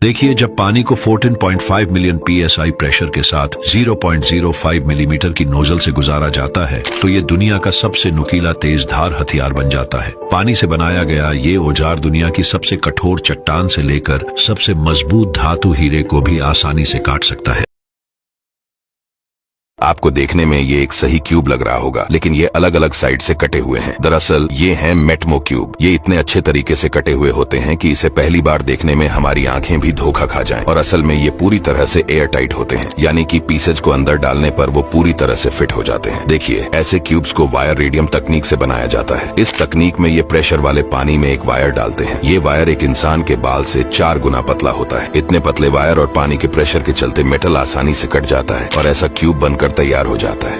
देखिए, जब पानी को 14.5 मिलियन psi प्रेशर के साथ 0.05 मिलीमीटर की नोजल से गुजारा जाता है तो ये दुनिया का सबसे नुकीला तेज धार हथियार बन जाता है। पानी से बनाया गया ये औजार दुनिया की सबसे कठोर चट्टान से लेकर सबसे मजबूत धातु हीरे को भी आसानी से काट सकता है। आपको देखने में ये एक सही क्यूब लग रहा होगा, लेकिन ये अलग अलग साइड से कटे हुए हैं। दरअसल ये हैं मेटमो क्यूब। ये इतने अच्छे तरीके से कटे हुए होते हैं कि इसे पहली बार देखने में हमारी आंखें भी धोखा खा जाएं। और असल में ये पूरी तरह से एयर टाइट होते हैं, यानी कि पीसेज को अंदर डालने पर वो पूरी तरह से फिट हो जाते हैं। देखिए, ऐसे क्यूब्स को वायर रेडियम तकनीक से बनाया जाता है। इस तकनीक में ये प्रेशर वाले पानी में एक वायर डालते हैं। ये वायर एक इंसान के बाल से 4 गुना पतला होता है। इतने पतले वायर और पानी के प्रेशर के चलते मेटल आसानी से कट जाता है और ऐसा क्यूब बनकर तैयार हो जाता है।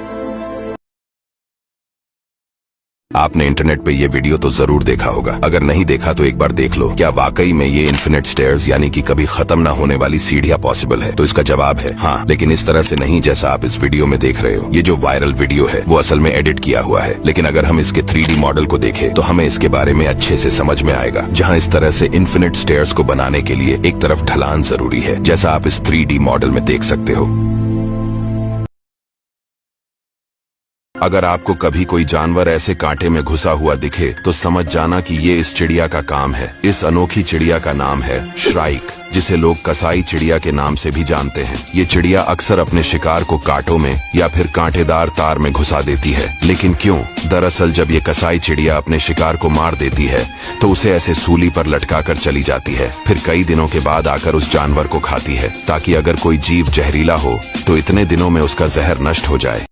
आपने इंटरनेट पे ये वीडियो तो जरूर देखा होगा। अगर नहीं देखा तो एक बार देख लो। क्या वाकई में ये इन्फिनिट स्टेयर्स यानी कि कभी खत्म ना होने वाली सीढ़ियां पॉसिबल है? तो इसका जवाब है हाँ, लेकिन इस तरह से नहीं जैसा आप इस वीडियो में देख रहे हो। ये जो वायरल वीडियो है वो असल में एडिट किया हुआ है, लेकिन अगर हम इसके 3D मॉडल को देखें तो हमें इसके बारे में अच्छे से समझ में आएगा। जहाँ इस तरह से इन्फिनिट स्टेयर्स को बनाने के लिए एक तरफ ढलान जरूरी है, जैसा आप इस 3D मॉडल में देख सकते हो। अगर आपको कभी कोई जानवर ऐसे कांटे में घुसा हुआ दिखे तो समझ जाना कि ये इस चिड़िया का काम है। इस अनोखी चिड़िया का नाम है श्राइक, जिसे लोग कसाई चिड़िया के नाम से भी जानते हैं। ये चिड़िया अक्सर अपने शिकार को कांटों में या फिर कांटेदार तार में घुसा देती है। लेकिन क्यों? दरअसल जब ये कसाई चिड़िया अपने शिकार को मार देती है तो उसे ऐसे सूली पर लटका कर चली जाती है। फिर कई दिनों के बाद आकर उस जानवर को खाती है, ताकि अगर कोई जीव जहरीला हो तो इतने दिनों में उसका जहर नष्ट हो जाए।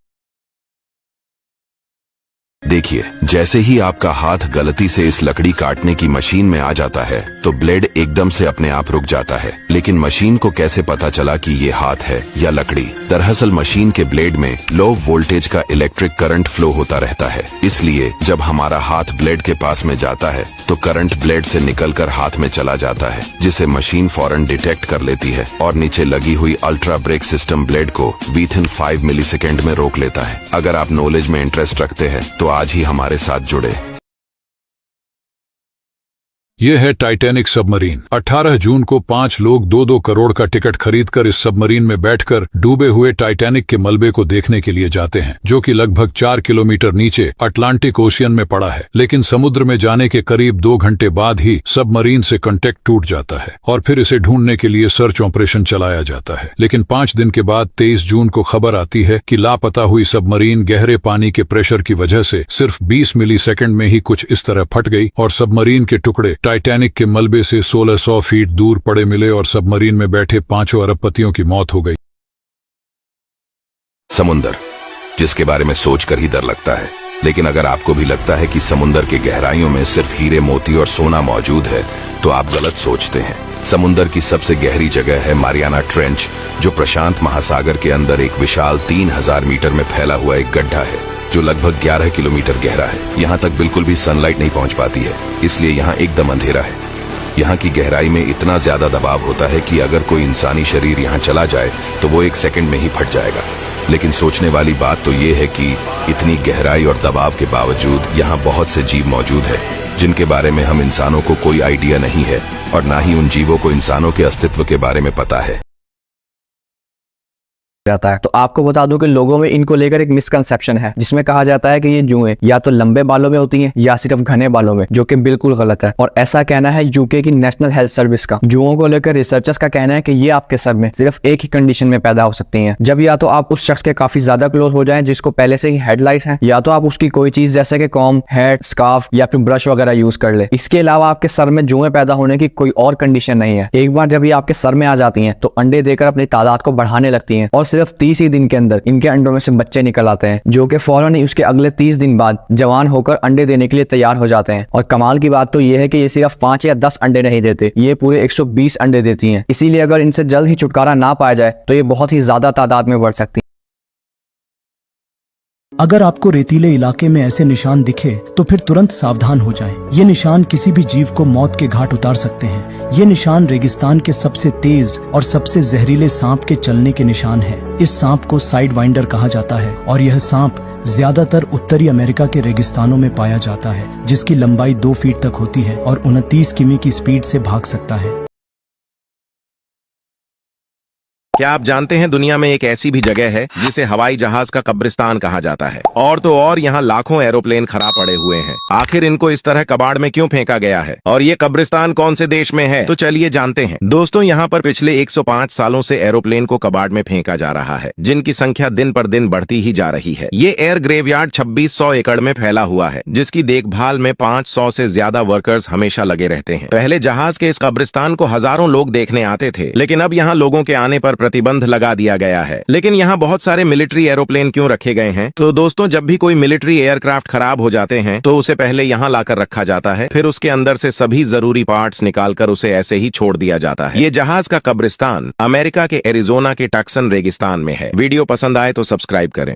देखिए, जैसे ही आपका हाथ गलती से इस लकड़ी काटने की मशीन में आ जाता है तो ब्लेड एकदम से अपने आप रुक जाता है। लेकिन मशीन को कैसे पता चला कि ये हाथ है या लकड़ी? दरअसल मशीन के ब्लेड में लो वोल्टेज का इलेक्ट्रिक करंट फ्लो होता रहता है। इसलिए जब हमारा हाथ ब्लेड के पास में जाता है तो करंट ब्लेड से निकलकर हाथ में चला जाता है, जिसे मशीन फौरन डिटेक्ट कर लेती है और नीचे लगी हुई अल्ट्रा ब्रेक सिस्टम ब्लेड को विथिन 5 मिलीसेकेंड में रोक लेता है। अगर आप नॉलेज में इंटरेस्ट रखते हैं तो आज ही हमारे साथ जुड़े। यह है टाइटैनिक सबमरीन। 18 जून को 5 लोग 2-2 करोड़ का टिकट खरीदकर इस सबमरीन में बैठकर डूबे हुए टाइटैनिक के मलबे को देखने के लिए जाते हैं, जो कि लगभग 4 किलोमीटर नीचे अटलांटिक ओशियन में पड़ा है। लेकिन समुद्र में जाने के करीब 2 घंटे बाद ही सबमरीन से कांटेक्ट टूट जाता है और फिर इसे ढूंढने के लिए सर्च ऑपरेशन चलाया जाता है। लेकिन 5 दिन के बाद 23 जून को खबर आती है कि लापता हुई सबमरीन गहरे पानी के प्रेशर की वजह से सिर्फ 20 मिलीसेकंड में ही कुछ इस तरह फट गई और सबमरीन के टुकड़े टाइटैनिक के मलबे से 1600 फीट दूर पड़े मिले और सबमरीन में बैठे 5 अरबपतियों की मौत हो गई। समुंदर, जिसके बारे में सोचकर ही डर लगता है। लेकिन अगर आपको भी लगता है कि समुंदर के गहराइयों में सिर्फ हीरे, मोती और सोना मौजूद है तो आप गलत सोचते हैं। समुंदर की सबसे गहरी जगह है मारियाना ट्रेंच, जो प्रशांत महासागर के अंदर एक विशाल 3000 मीटर में फैला हुआ एक गड्ढा है, जो लगभग 11 किलोमीटर गहरा है। यहाँ तक बिल्कुल भी सनलाइट नहीं पहुँच पाती है, इसलिए यहाँ एकदम अंधेरा है। यहाँ की गहराई में इतना ज्यादा दबाव होता है कि अगर कोई इंसानी शरीर यहाँ चला जाए तो वो 1 सेकंड में ही फट जाएगा। लेकिन सोचने वाली बात तो ये है कि इतनी गहराई और दबाव के बावजूद यहाँ बहुत से जीव मौजूद है, जिनके बारे में हम इंसानों को कोई आइडिया नहीं है और ना ही उन जीवों को इंसानों के अस्तित्व के बारे में पता है। जाता है। तो आपको बता दूं कि लोगों में इनको लेकर एक मिसकंसेप्शन है, जिसमें कहा जाता है कि ये जुएं या तो लंबे बालों में होती हैं या सिर्फ घने बालों में, जो कि बिल्कुल गलत है। और ऐसा कहना है यूके की नेशनल हेल्थ सर्विस का। जुओं को लेकर रिसर्चर्स का कहना है कि ये आपके सर में सिर्फ एक ही कंडीशन में पैदा हो सकती हैं, जब या तो आप उस शख्स के काफी ज्यादा क्लोज हो जाएं जिसको पहले से ही हेडलाइट्स हैं, या तो आप उसकी कोई चीज जैसे कि कॉम्ब, हेड, स्कार्फ या फिर ब्रश वगैरह यूज कर ले। इसके अलावा आपके सर में जुएं पैदा होने की कोई और कंडीशन नहीं है। एक बार जब ये आपके सर में आ जाती हैं तो अंडे देकर अपनी तादाद को बढ़ाने लगती हैं और सिर्फ 30 ही दिन के अंदर इनके अंडों में से बच्चे निकल आते हैं, जो कि फौरन ही उसके अगले 30 दिन बाद जवान होकर अंडे देने के लिए तैयार हो जाते हैं। और कमाल की बात तो ये है कि ये सिर्फ 5 या 10 अंडे नहीं देते, ये पूरे 120 अंडे देती हैं। इसीलिए अगर इनसे जल्द ही छुटकारा ना पाया जाए तो ये बहुत ही ज्यादा तादाद में बढ़ सकती है। अगर आपको रेतीले इलाके में ऐसे निशान दिखे तो फिर तुरंत सावधान हो जाएं। ये निशान किसी भी जीव को मौत के घाट उतार सकते हैं। ये निशान रेगिस्तान के सबसे तेज और सबसे जहरीले सांप के चलने के निशान हैं। इस सांप को साइड वाइंडर कहा जाता है और यह सांप ज्यादातर उत्तरी अमेरिका के रेगिस्तानों में पाया जाता है, जिसकी लंबाई 2 फीट तक होती है और 29 किमी की स्पीड से भाग सकता है। क्या आप जानते हैं दुनिया में एक ऐसी भी जगह है जिसे हवाई जहाज का कब्रिस्तान कहा जाता है? और तो और यहाँ लाखों एरोप्लेन खराब पड़े हुए हैं। आखिर इनको इस तरह कबाड़ में क्यों फेंका गया है और ये कब्रिस्तान कौन से देश में है? तो चलिए जानते हैं। दोस्तों, यहाँ पर पिछले 105 सालों से एरोप्लेन को कबाड़ में फेंका जा रहा है, जिनकी संख्या दिन पर दिन बढ़ती ही जा रही है। ये एयर ग्रेवयार्ड 2600 एकड़ में फैला हुआ है, जिसकी देखभाल में 500 से ज्यादा वर्कर्स हमेशा लगे रहते हैं। पहले जहाज के इस कब्रिस्तान को हजारों लोग देखने आते थे, लेकिन अब यहाँ लोगों के आने पर प्रतिबंध लगा दिया गया है। लेकिन यहाँ बहुत सारे मिलिट्री एरोप्लेन क्यों रखे गए हैं? तो दोस्तों, जब भी कोई मिलिट्री एयरक्राफ्ट खराब हो जाते हैं तो उसे पहले यहाँ लाकर रखा जाता है, फिर उसके अंदर से सभी जरूरी पार्ट्स निकालकर उसे ऐसे ही छोड़ दिया जाता है। ये जहाज का कब्रिस्तान अमेरिका के एरिजोना के टक्सन रेगिस्तान में है। वीडियो पसंद आए तो सब्सक्राइब करें।